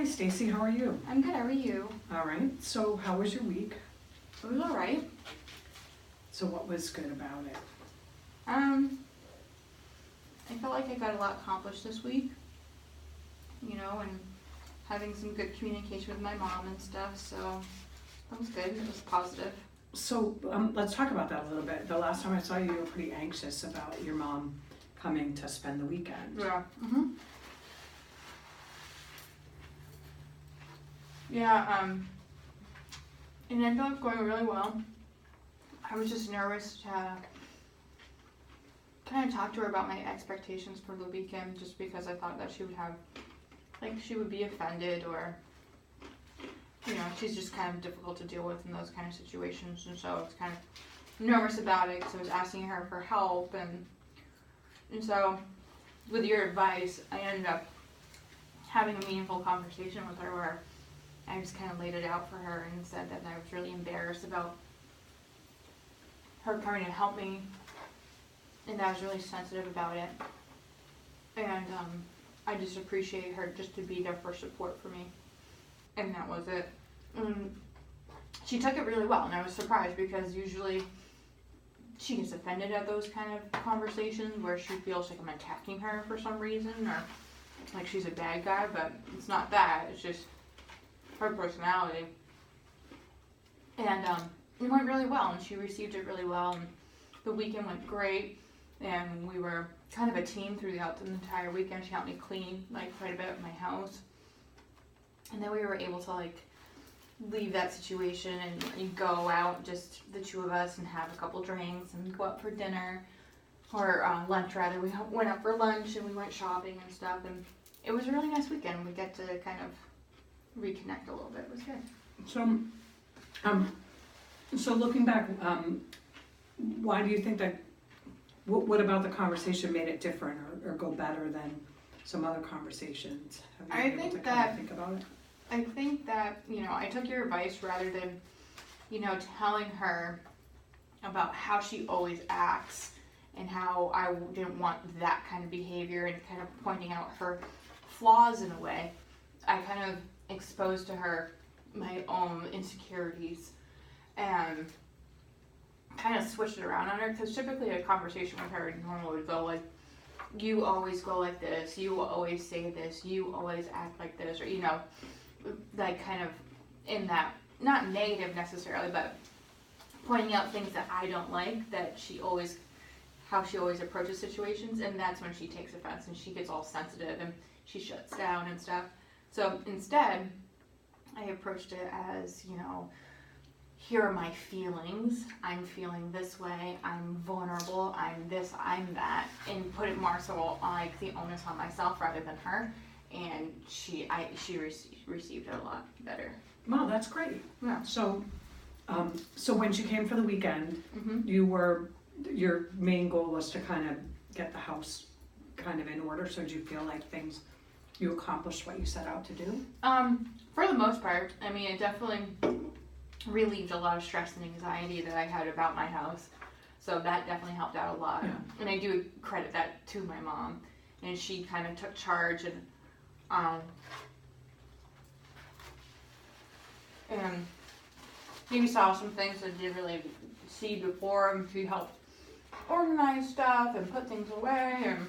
Hi Stacy, how are you? I'm good, how are you? All right, so how was your week? It was alright. So what was good about it? I felt like I got a lot accomplished this week, and having some good communication with my mom and stuff, so that was good. It was positive. So let's talk about that a little bit. The last time I saw you, you were pretty anxious about your mom coming to spend the weekend. Yeah. Yeah, it ended up going really well. I was just nervous to kind of talk to her about my expectations for the weekend, just because I thought that she would be offended, or, she's just kind of difficult to deal with in those kind of situations, and so I was kind of nervous about it, because I was asking her for help, and so with your advice, I ended up having a meaningful conversation with her where I just kind of laid it out for her and said that I was really embarrassed about her coming to help me, and that I was really sensitive about it, and I just appreciate her just to be there for support for me, and that was it. She took it really well, and I was surprised, because usually she gets offended at those kind of conversations where she feels like I'm attacking her for some reason, or like she's a bad guy, but it's not that, it's just her personality. And it went really well, and she received it really well, and the weekend went great, and we were kind of a team throughout the entire weekend. She helped me clean quite a bit of my house, and then we were able to leave that situation and go out, just the two of us, and have a couple drinks and go out for dinner, or lunch rather. We went out for lunch and we went shopping and stuff, and it was a really nice weekend. We get to kind of reconnect a little bit. It was good. So looking back, why do you think that? What about the conversation made it different, or go better than some other conversations? Have you been able to kind of think about it? I think that, I took your advice rather than, telling her about how she always acts and how I didn't want that kind of behavior, and kind of pointing out her flaws in a way. I kind of exposed to her my own insecurities and kind of switched it around on her, because typically a conversation with her normally would go you always go like this, you always say this, you always act like this, or kind of in that, not negative necessarily, but pointing out things that I don't like, how she always approaches situations, and that's when she takes offense and she gets all sensitive and she shuts down and stuff. So instead, I approached it as, here are my feelings, I'm feeling this way, I'm vulnerable, I'm this, I'm that, and put it more so the onus on myself rather than her, and she received it a lot better. Wow, that's great. Yeah. So when she came for the weekend, Mm-hmm. Your main goal was to kind of get the house kind of in order, so did you feel like you accomplished what you set out to do? For the most part, it definitely relieved a lot of stress and anxiety that I had about my house. So that definitely helped out a lot. Yeah. And I do credit that to my mom. And she kind of took charge and maybe saw some things that I didn't really see before, and she helped organize stuff and put things away, and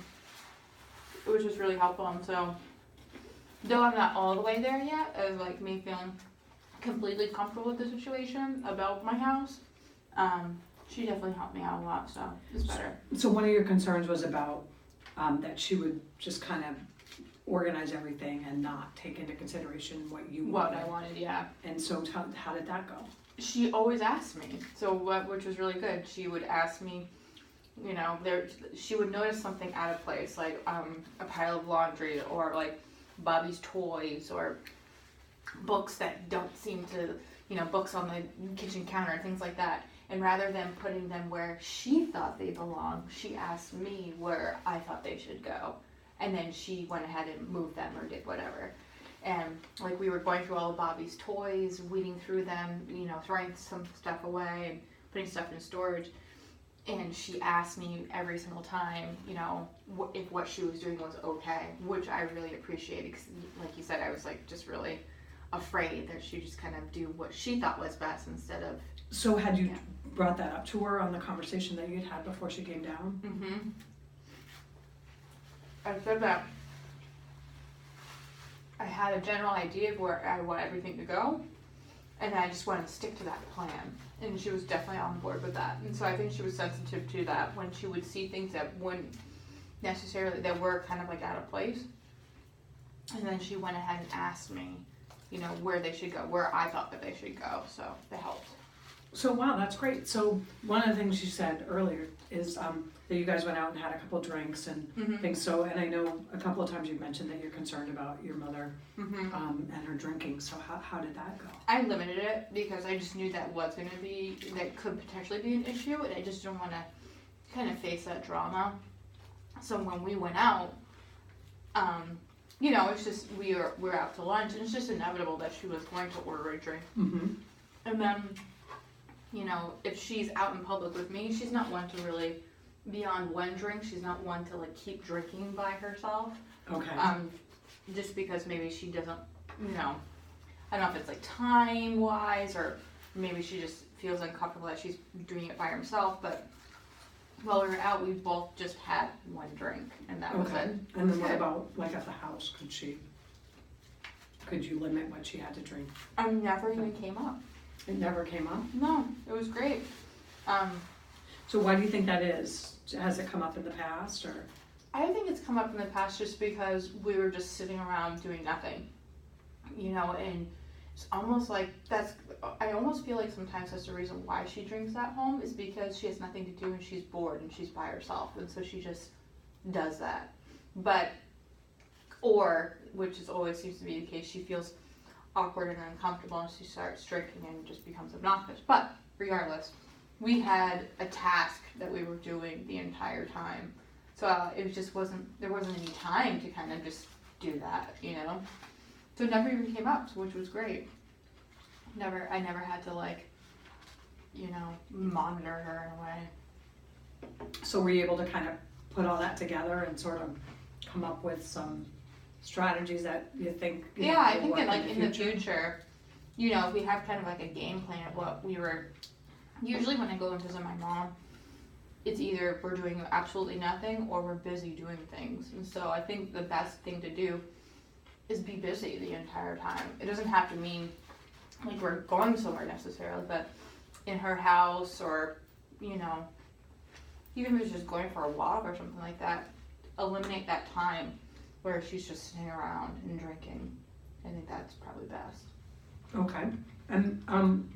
it was just really helpful. And so, though I'm not all the way there yet, as me feeling completely comfortable with the situation about my house, she definitely helped me out a lot, so it's better. So one of your concerns was about that she would just kind of organize everything and not take into consideration what I wanted, yeah. And so how did that go? She always asked me, which was really good. She would ask me, she would notice something out of place, like a pile of laundry, or Bobby's toys, or books that don't seem to, books on the kitchen counter, things like that. And rather than putting them where she thought they belonged, she asked me where I thought they should go. And then she went ahead and moved them or did whatever. And we were going through all of Bobby's toys, weeding through them, throwing some stuff away and putting stuff in storage. And she asked me every single time, you know, if what she was doing was okay, which I really appreciated because, like you said, I was like just really afraid that she'd just kind of do what she thought was best instead of. So had you brought that up to her on the conversation that you'd had before she came down? Mm-hmm. I said that I had a general idea of where I want everything to go, and I just wanted to stick to that plan. And she was definitely on board with that. And so I think she was sensitive to that when she would see things that wouldn't necessarily, that were kind of like out of place. And then she went ahead and asked me, you know, where they should go, where I thought that they should go. So that helped. So wow, that's great. So one of the things you said earlier is that you guys went out and had a couple drinks and things. So, and I know a couple of times you mentioned that you're concerned about your mother and her drinking. So how did that go? I limited it because I just knew that was going to be, that could potentially be an issue, and I just didn't want to kind of face that drama. So when we went out, you know, it's just we're out to lunch, and it's just inevitable that she was going to order a drink. And then, you know, if she's out in public with me, she's not one to really, beyond one drink, she's not one to like keep drinking by herself. Okay. Just because maybe she doesn't, you know, I don't know if it's like time wise or maybe she just feels uncomfortable that she's doing it by herself, but while we were out, we both just had one drink and that was it. And then what about like at the house? Could you limit what she had to drink? Never even came up. It never came up? No, it was great. So why do you think that is? Has it come up in the past or? I think it's come up in the past just because we were just sitting around doing nothing, you know, and it's almost like I almost feel like sometimes that's the reason why she drinks at home is because she has nothing to do and she's bored and she's by herself and so she just does that. Or, which is always seems to be the case, she feels awkward and uncomfortable and she starts drinking and just becomes obnoxious. But regardless, we had a task that we were doing the entire time. So it just there wasn't any time to kind of just do that, you know? So it never even came up, which was great. I never had to like, you know, monitor her in a way. So were you able to kind of put all that together and sort of come up with some strategies that you think I think that like in the future, you know, we have kind of like a game plan of what we were, usually when I go and visit my mom, it's either we're doing absolutely nothing or we're busy doing things. And so I think the best thing to do is be busy the entire time. It doesn't have to mean like we're going somewhere necessarily, but in her house or, you know, even if it's just going for a walk or something like that, eliminate that time where she's just sitting around and drinking. I think that's probably best. Okay. And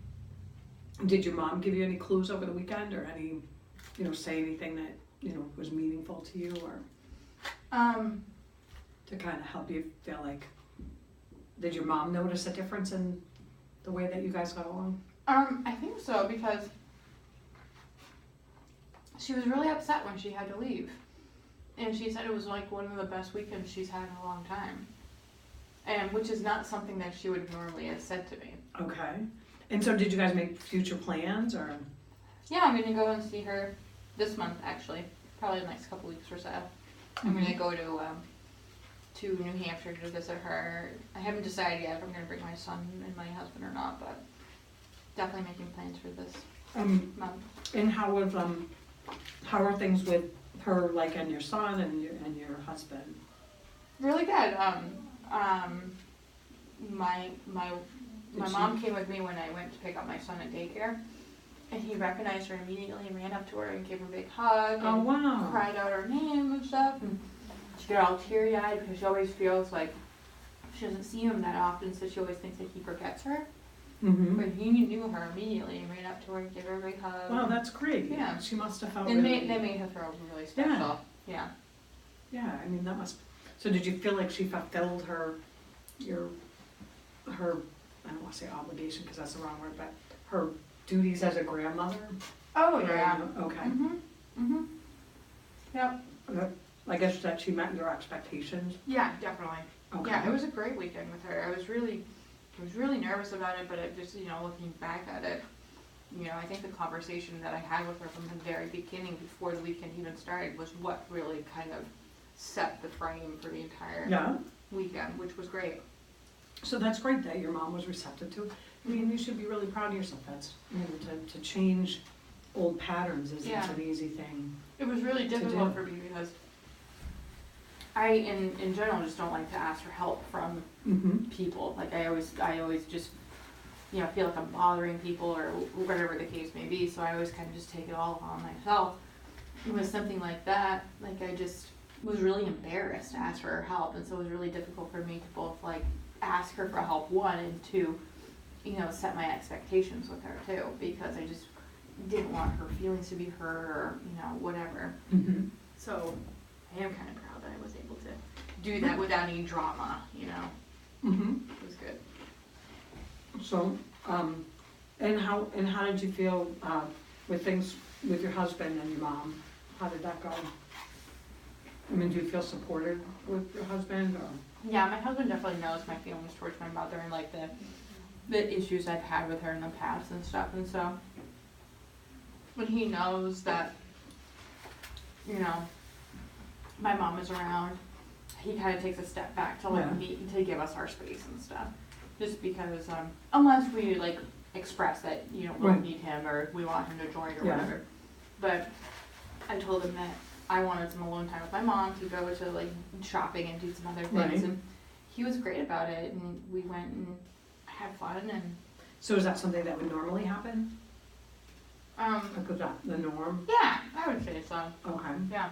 did your mom give you any clues over the weekend or any, you know, say anything that, you know, was meaningful to you or to kind of help you feel like, did your mom notice a difference in the way that you guys got along? I think so because she was really upset when she had to leave. And she said it was like one of the best weekends she's had in a long time. And which is not something that she would normally have said to me. Okay. And so did you guys make future plans or? Yeah, I'm going to go and see her this month actually. Probably the next couple weeks or so. I'm going to go to New Hampshire to visit her. I haven't decided yet if I'm going to bring my son and my husband or not, but definitely making plans for this month. And how are things with her, like, and your son and your husband? Really good. My mom came with me when I went to pick up my son at daycare, and he recognized her immediately and ran up to her and gave her a big hug. Oh, and wow. cried out her name and stuff, and she got all teary-eyed because she always feels like she doesn't see him that often, so she always thinks that he forgets her. Mm-hmm. But he knew her immediately and ran up to her and gave her a big hug. Wow, that's great. Yeah. She must have felt And really... they made her feel really special. Yeah. Yeah, I mean, that must... So did you feel like she fulfilled her, I don't want to say obligation because that's the wrong word, but her duties as a grandmother? Oh, yeah. Okay. Mm-hmm. Yep. I guess that she met your expectations? Yeah, definitely. Okay. Yeah, it was a great weekend with her. I was really nervous about it, but it just, you know, looking back at it, you know, I think the conversation that I had with her from the very beginning, before the weekend even started, was what really kind of set the frame for the entire Yeah, weekend, which was great. so that's great that your mom was receptive to it. I mean, you should be really proud of yourself. That's, you know, to change old patterns isn't Yeah. an easy thing. It was really do. difficult for me because I, in general, just don't like to ask for help from Mm-hmm. people. Like I always just, you know, feel like I'm bothering people or whatever the case may be. So I always kind of just take it all on myself. And with something like that, like I just was really embarrassed to ask for her help, and so it was really difficult for me to both like ask her for help, one, and two, you know, set my expectations with her too, because I just didn't want her feelings to be hurt or, you know, whatever. Mm-hmm. So I am kind of proud that I was able to do that without any drama, you know. Mm-hmm. It was good. So, and how did you feel, with things with your husband and your mom? How did that go? I mean, do you feel supported with your husband, or? Yeah, my husband definitely knows my feelings towards my mother and like the issues I've had with her in the past and stuff, and so when he knows that, you know, my mom is around, he kind of takes a step back to Yeah. to give us our space and stuff, just because unless we like express that, you know, we Right. need him or we want him to join or Yeah. whatever. But I told him that I wanted some alone time with my mom to go to like shopping and do some other things, Right. and he was great about it, and we went and had fun, and So is that something that would normally happen? Like, was that the norm? yeah, I would say so. Okay. Yeah.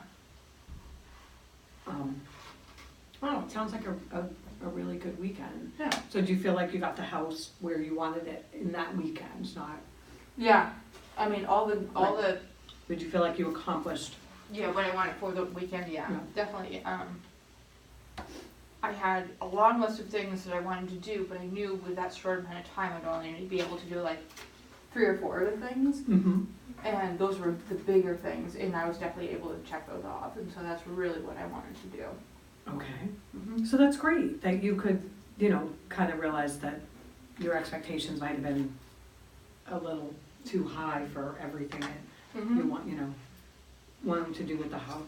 Well, it sounds like a really good weekend. Yeah. So do you feel like you got the house where you wanted it in that weekend, not, Yeah. I mean, all the did you feel like you accomplished? yeah, what I wanted for the weekend, yeah, Yeah. definitely. I had a long list of things that I wanted to do, but I knew with that short amount of time, I'd only be able to do like 3 or 4 of the things, Mm-hmm. and those were the bigger things, and I was definitely able to check those off, and so that's really what I wanted to do. Okay. Mm-hmm. So that's great, that you could, you know, kind of realize that your expectations might have been a little too high for everything that Mm-hmm. you want, you know, want them to do with the house.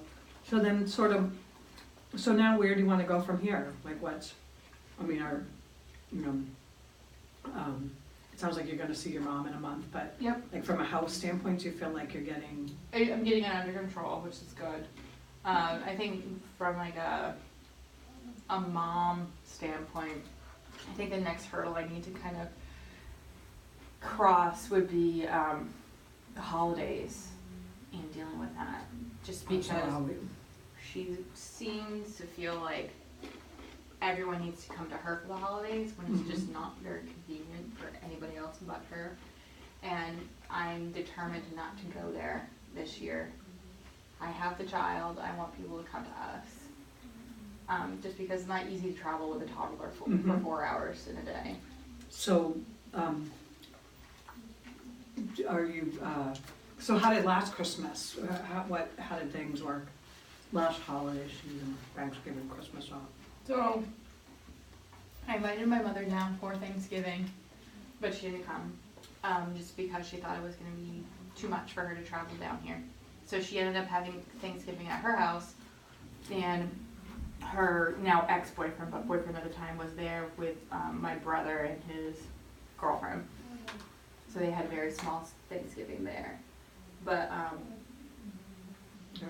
So then sort of, so now where do you want to go from here? Like what's, I mean, you know, it sounds like you're gonna see your mom in a month, but Yep. like from a house standpoint, do you feel like you're getting, I'm getting it under control, which is good. I think from like a mom standpoint, I think the next hurdle I need to kind of cross would be the holidays and dealing with that. Just because she seems to feel like everyone needs to come to her for the holidays when it's just not very convenient for anybody else but her. And I'm determined not to go there this year. I have the child, I want people to come to us. Just because it's not easy to travel with a toddler for 4 hours in a day. so, are you, so how did last Christmas, how did things work? Last holiday season, Thanksgiving, Christmas off? So, I invited my mother down for Thanksgiving, but she didn't come, just because she thought it was gonna be too much for her to travel down here. So she ended up having Thanksgiving at her house, and her now ex-boyfriend, but boyfriend at the time, was there with my brother and his girlfriend. So they had a very small Thanksgiving there. But Yeah,